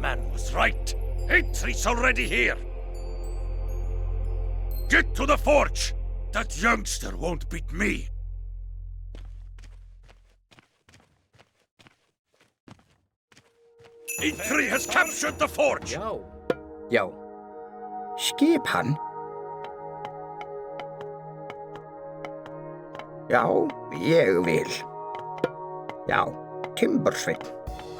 man was right. Hatred's already here. Get to the forge. That youngster won't beat me. Eitri has captured the forge. Já. Já. Skip hann? Já, ég vil. Já, Timbursveinn.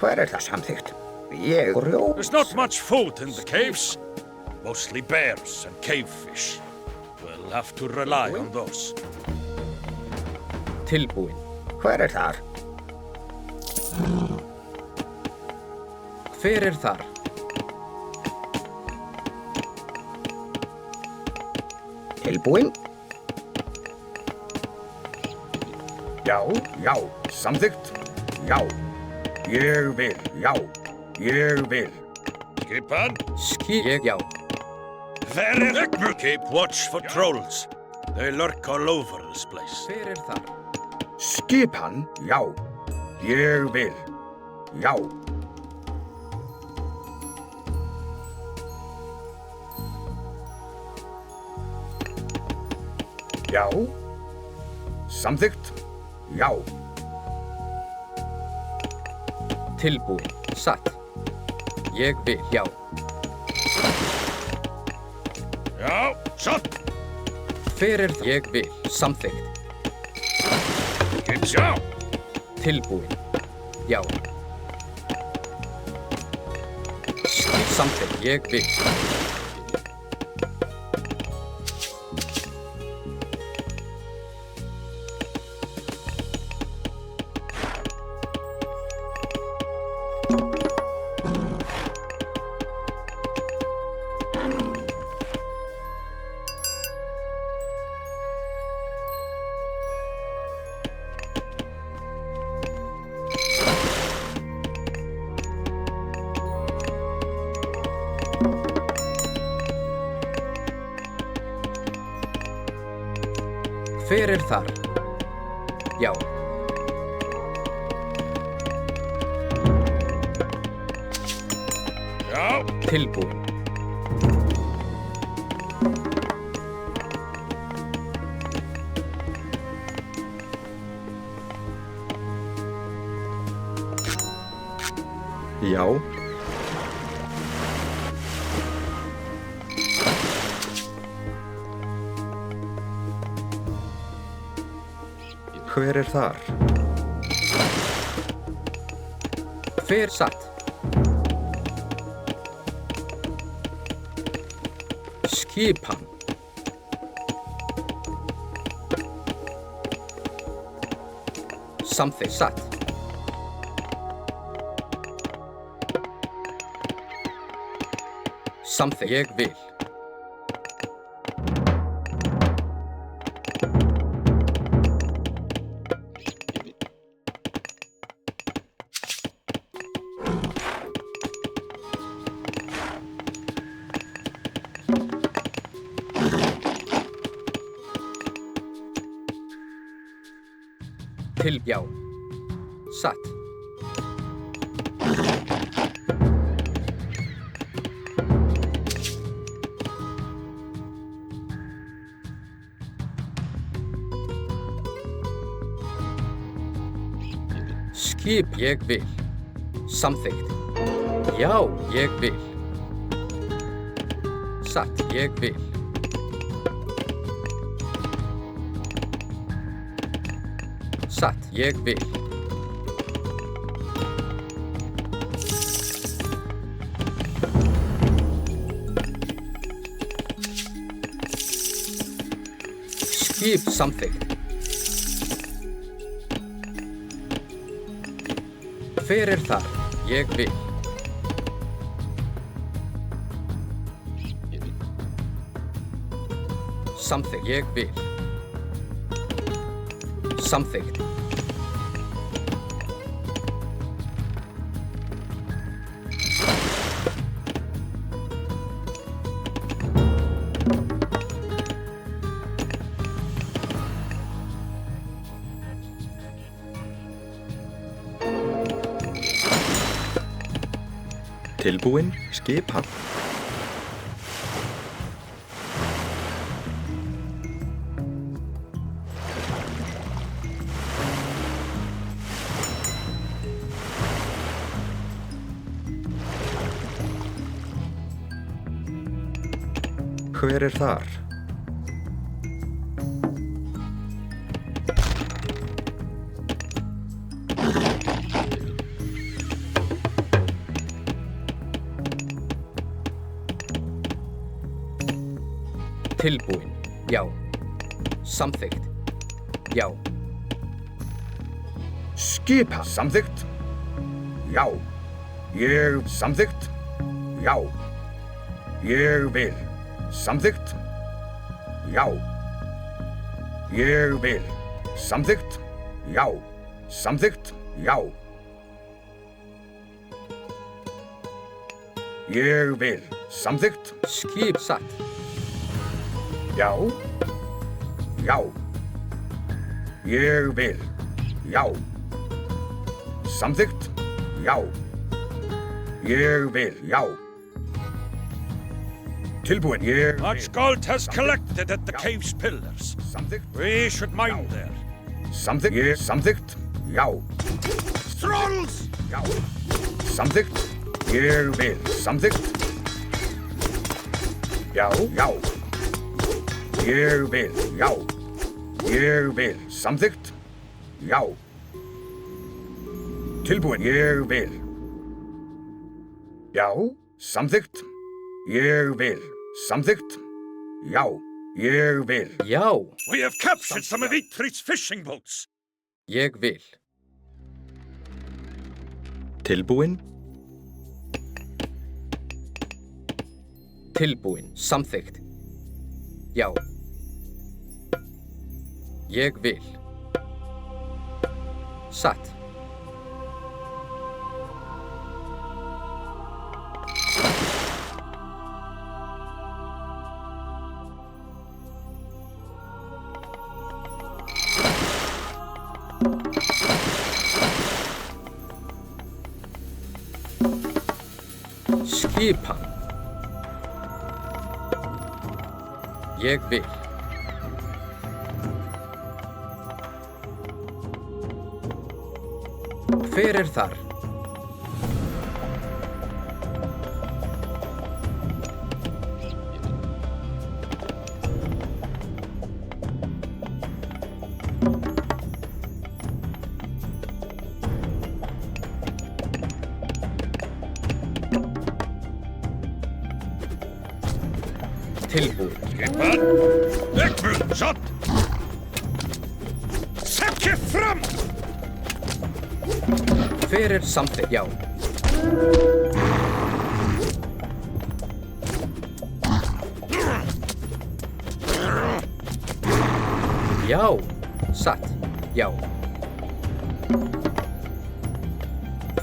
Hver það samþykkt? Ég rjó... There's not much food in the caves. Mostly bears and cavefish. We'll have to rely on those. Tilbúin. Hver þar? Hver þar? Tilbúin? Já, já, samþykkt. Já, ég vil, já, ég vil. Skipan? Ég, já. Where is it? Keep watch for trolls. They lurk all over this place. Hver þar? Skipan, já, ég vil, já. Já, samþykkt, já. Tilbúin. Satt. Ég vil, já. Já, satt. Hver ég vil. Samþykkt. Get já. Tilbúin. Já. Samþykkt. Ég vil. Hver þar? Já. Já. Tilbúin. Já. Hver þar? Hver satt? Skipan. Samþykkt. Satt. Samþykkt. Ég vil. Til, já. Satt. Skip, ég vil. Samþykkt. Já, ég vil. Satt, ég vil. Satt, ég vil. Skip, samþykkt. Hver þar? Ég vil. Samþykkt, ég vil. Samþykkt. Tilbúin, skipan. Hver er þar? Tilbúin. Já. Samþykkt. Já. Skipan. Samþykkt. Já. Ég samþykkt. Já. Ég vil. Samþykkt. Já. Ég vil. Samþykkt. Já. Samþykkt. Já. Ég vil. Samþykkt. Skip satt. Já. Já. Ég vil. Já. Samþykkt. Já. Ég vil. Já. Tilbúin. Ég vil. Much gold has collected at the cave's pillars. Samþykkt. We should mine there. Samþykkt. Ég samþykkt. Já. Trolls! Já. Samþykkt. Ég vil. Samþykkt. Já. Já. Ég vil. Já. Ég vil. Samþykkt. Já. Tilbúin. Ég vil. Já. Samþykkt. Ég vil. Samþykkt. Já. Ég vil. Já. We have captured some of Eithrith's fishing boats. Ég vil. Tilbúin, Tilbúin. Samþykkt. Já. Ég vil. Satt. Skipan. Ég vil. Hver er þar? Tilbúin. Skipan. Ekmund, satt. Sekki fram! Hver er samþykkt? Já. Já. Satt. Já.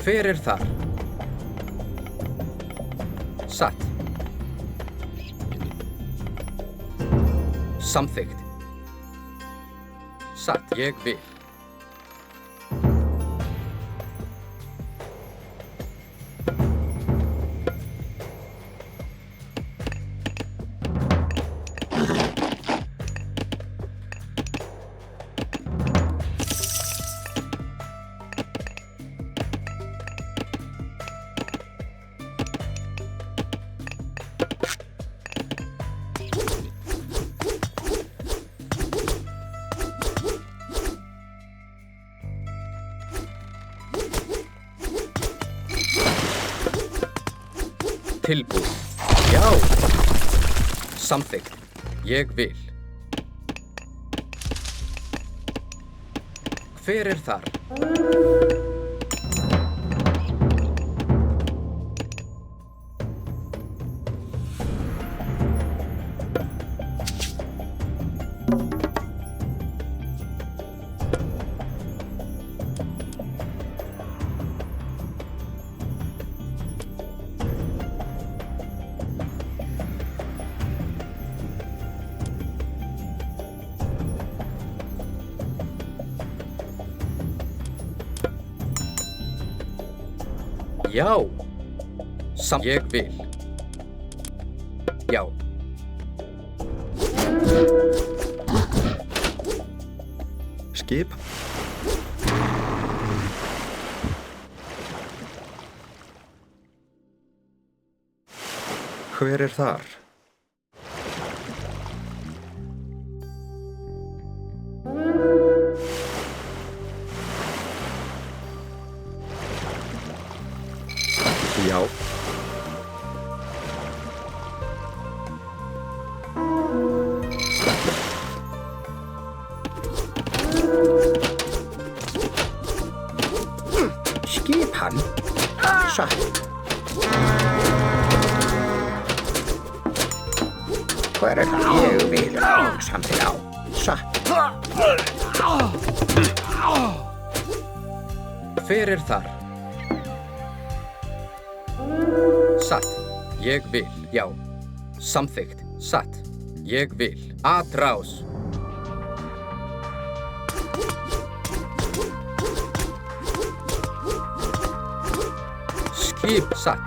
Hver er þar? Satt. Samþykkt. Satt. Ég vil. Tilbúin. Já. Samþykkt. Ég vil. Hver er þar? Já. Ég vil. Já. Skip. Hver er þar? Já. Skipan. Satt. Hver er það? Ég vil. Samþykkt. Já. Satt. Hver er þar? Satt. Ég vil. Já. Samþykkt. Satt. Ég vil. Atrás. Skip. Satt.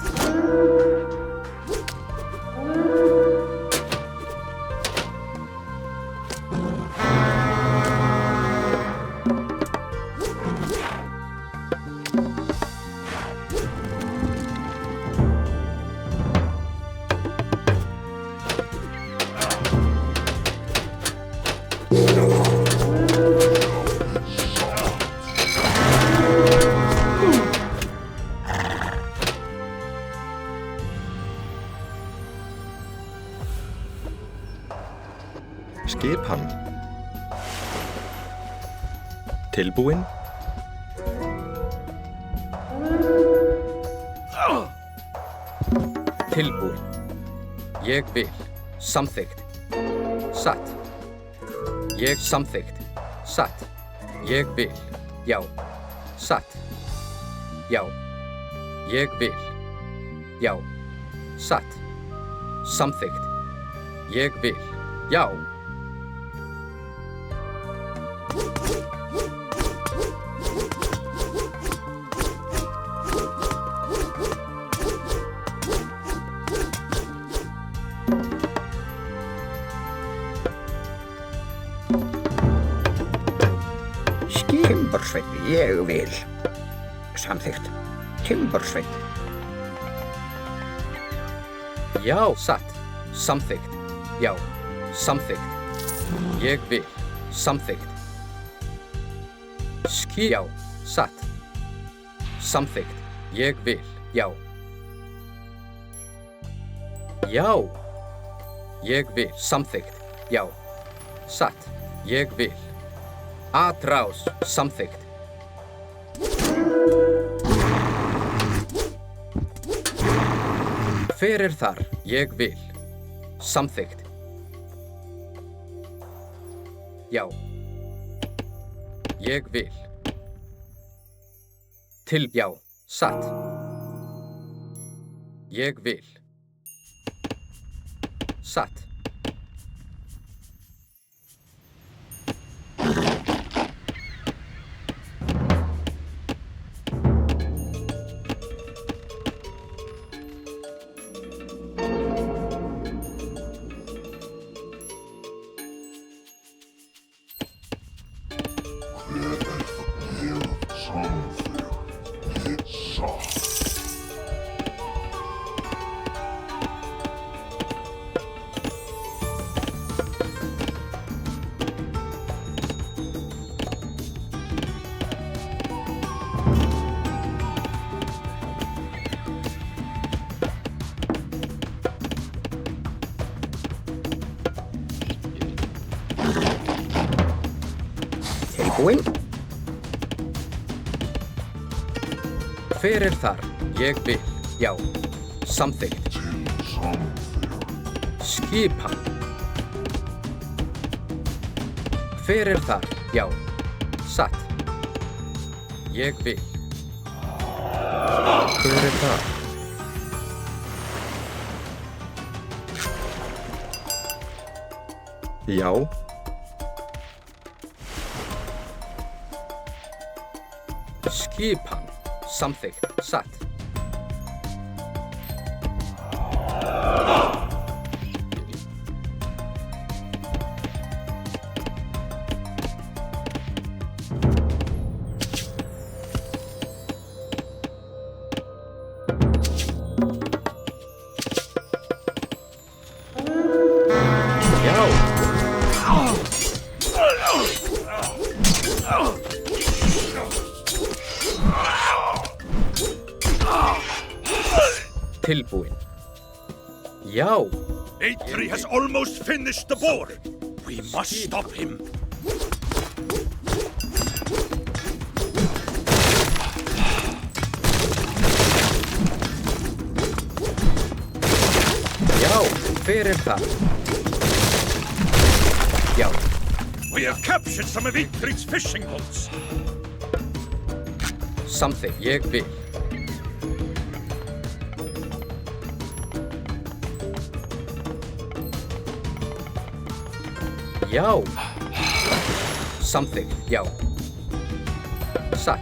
Skipan. Tilbúin. Tilbúin. Ég vil. Samþykkt. Satt. Ég samþykkt. Satt. Ég vil. Já. Satt. Já. Ég vil. Já. Satt. Samþykkt. Ég vil. Já. Timbursveinn. Ég vil. Samþykkt. Timbursveinn. Já. Satt. Samþykkt. Já. Samþykkt. Ég vil. Samþykkt. Já. Satt. Samþykkt. Ég vil. Já. Já. Ég vil. Samþykkt. Já. Satt. Ég vil. Atrás. Samþykkt. Hver er þar? Ég vil. Samþykkt. Já. Ég vil. Til. Já. Satt. Ég vil. Satt. Tilbúin. Hver er þar? Ég vil. Já. Samþykkt. Skipan. Hver er þar? Já. Satt. Ég vil. Hver er þar? Já. Skipan. Samþykkt. Satt. tilbúin. Já, Eitri has almost finished the board. We must stop him. já, hver það? Já, We have captured some of Eitri's fishing boats. something, ég vil. Já, something, já. Satt.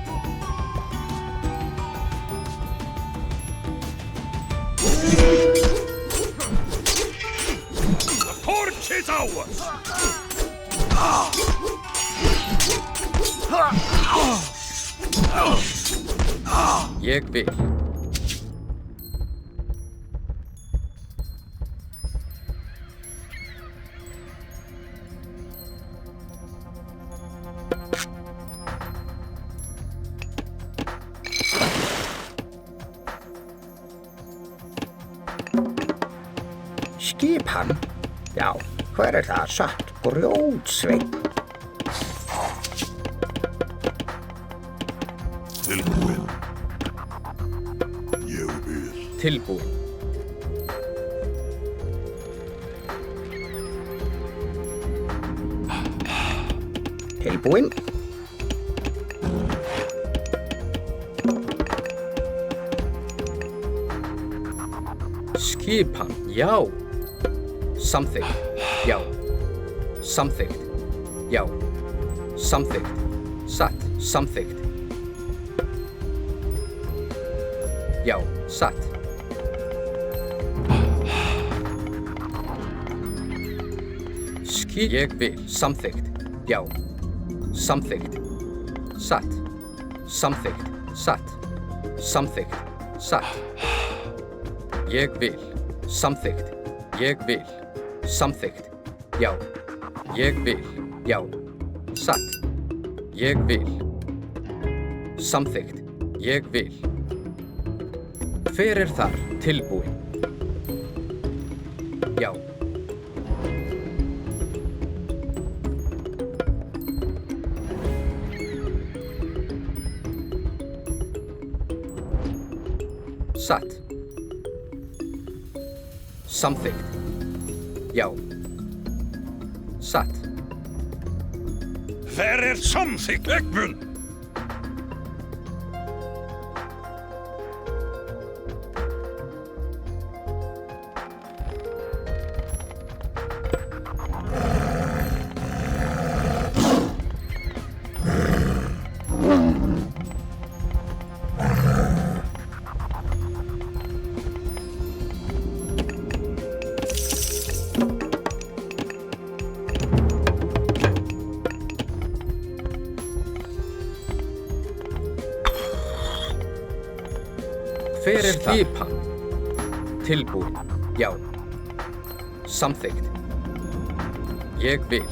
The torch is ours. Ég vil. Skipan? Já, hver það? Satt. Grjótsveinn. Tilbúin. Ég vil. Tilbúin. Tilbúin. Skipan, já. Something, já. Something, já. Something, satt. Something. Já, satt. Ég vil. Something, já. Something, satt. Something, satt. Something, satt. Ég vil. Something, ég vil. Something, já. Ég vil, já. Satt. Ég vil. Something, ég vil. Hver þar? Tilbúin. Já. Satt. Something. Já. Satt. There is something, Egmund. Hver það? Skipan. Tilbúin. Já. Something. Ég vil.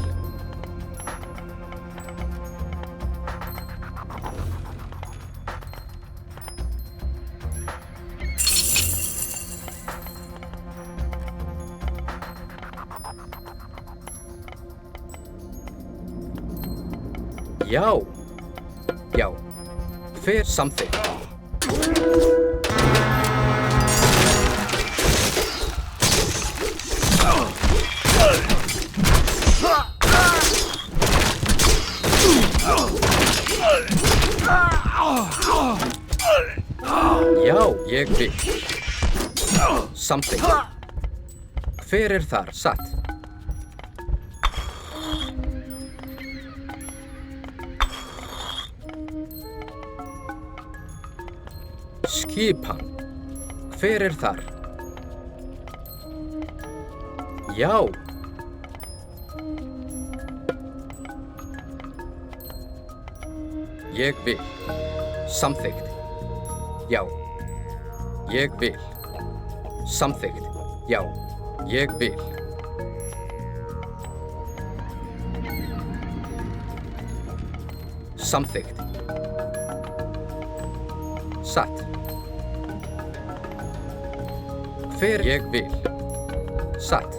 Já. Já. Hver something. Já, ég vil. Something. Hver þar? Satt. Skipan. Hver þar? Já. Ég vil. Something. Já. Ég vil. Something. Já. Ég vil. Something. Satt. Hver ég vil. Satt.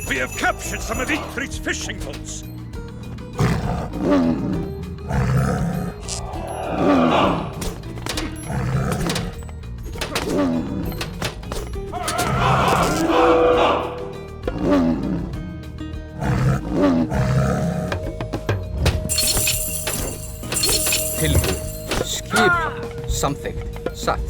We have captured some of Igfrid's fishing boats. Tilbúin. Skipan. Samþykkt. Satt.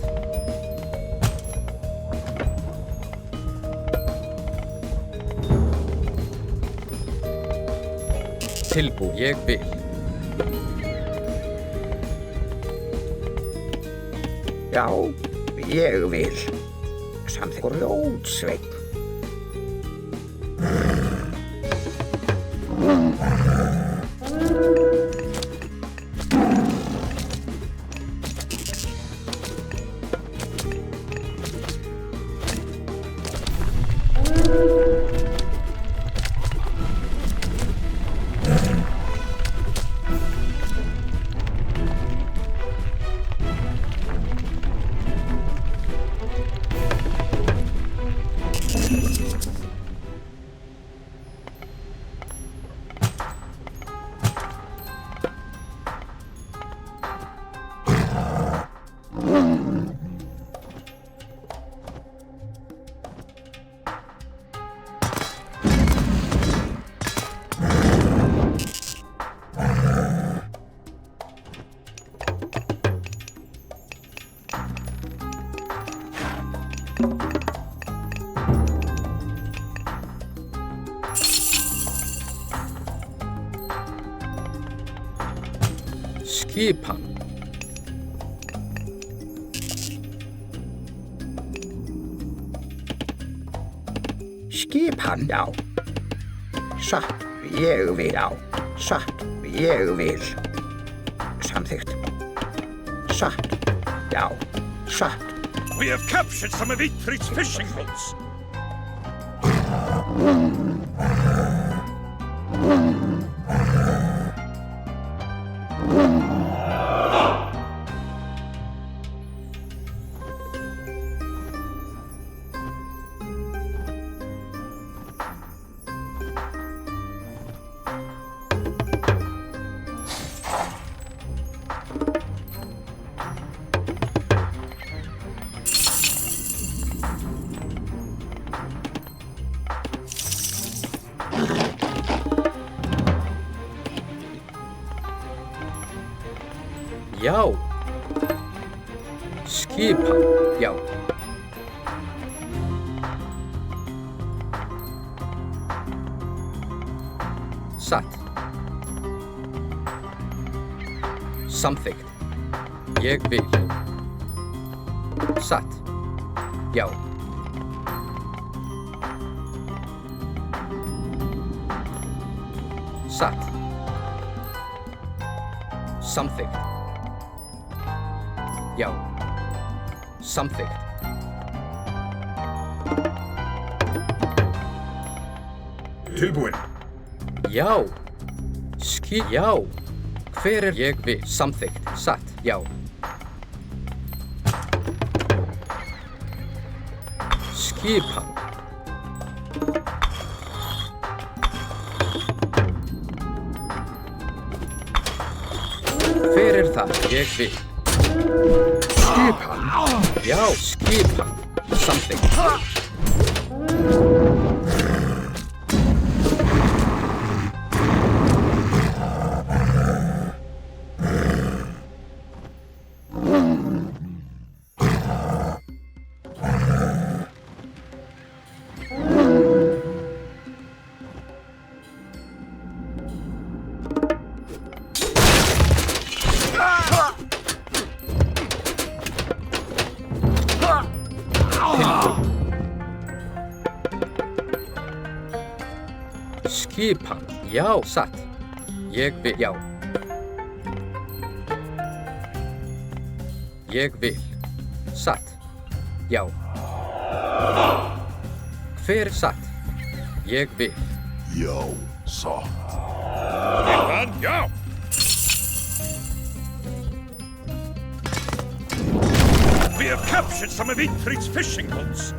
Tilbúin. Ég vil. Já, ég vil. Samþykkt. Grjótsveinn. Skipan. Skipan, já. Satt, ég vil, já. Satt, ég vil. Samþykkt. Satt, já. Satt. We have captured some of Igfrid's fishing boats. Já. Skipan. Já. Satt. Samþykkt. Ég vil. Satt. Já. Satt. Samþykkt. Já. Samþykkt. Tilbúin. Já. Já. Hver er ég vil? Samþykkt. Satt. Já. Skipan. Hver er það? Ég vil. Skipan. Já, skipan. Samþykkt. Skipan. Já, satt. Ég vil, já. Ég vil. Satt. Já. Hver satt? Ég vil. Já, satt. Ivan, já! We have captured some of Igfrid's fishing boats.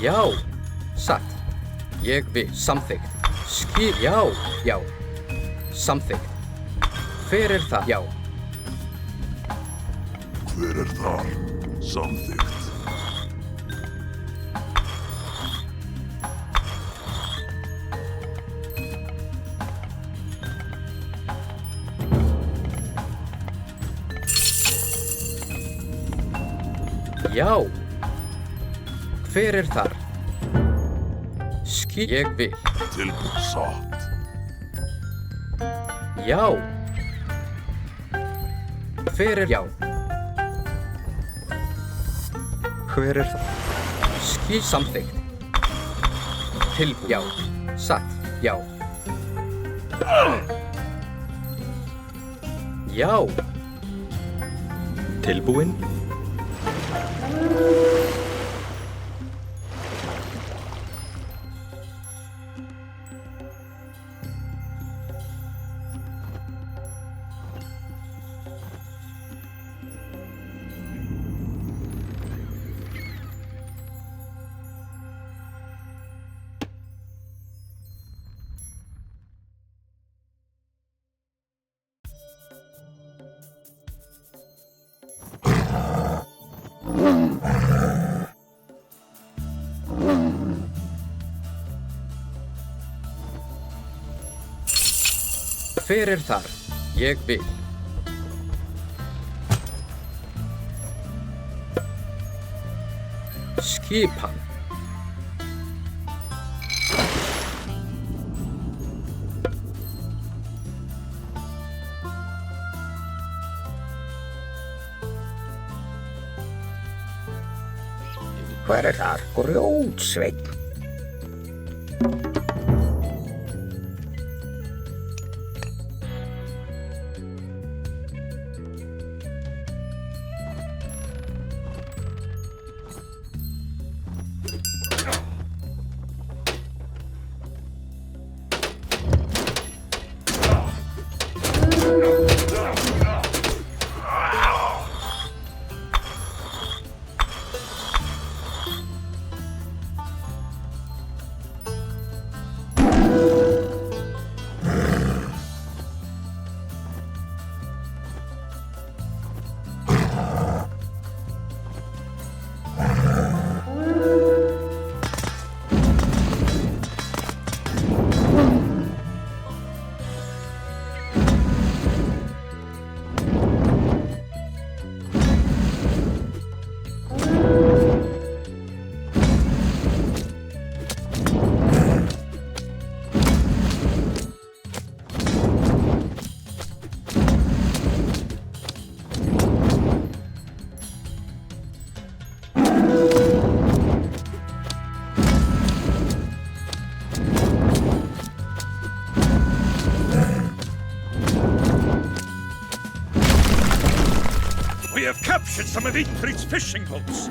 Já. Satt. Ég vil. Samþykkt. Já, já. Samþykkt. Hver það? Já. Hver þar? Samþykkt. Já. Hver þar? Ég vil. Tilbúið satt. Já. Hver já? Hver það? Samþykkt. Tilbúið. Já. Satt. Já. Já. Tilbúin? Hver þar? Ég vil. Skipan. Hver þar? Grjótsveinn. We have captured some of Igfrid's fishing boats.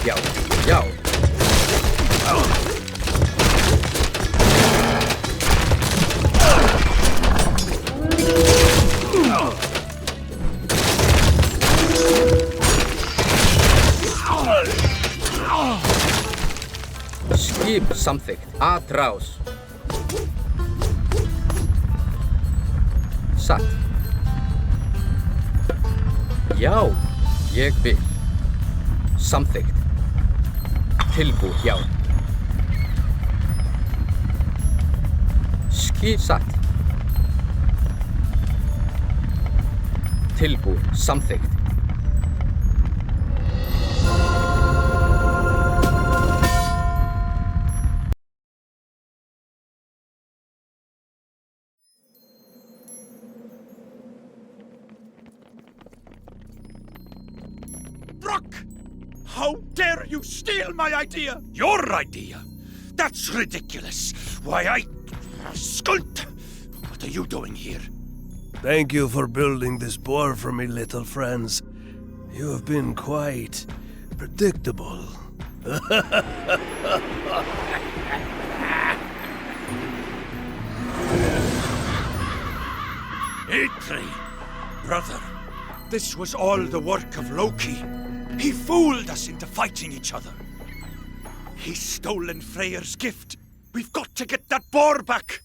Já, já. Skip samþykkt. Atrás. Satt. Já, ég vil. Samþykkt. Tilbúið, já. Skip satt. Tilbúið, samþykkt. Brock! How dare you steal my idea? Your idea? That's ridiculous. Why, Skuld! What are you doing here? Thank you for building this bar for me, little friends. You have been quite predictable. Eitri, brother, this was all the work of Loki. He fooled us into fighting each other. He's stolen Freyr's gift. We've got to get that boar back.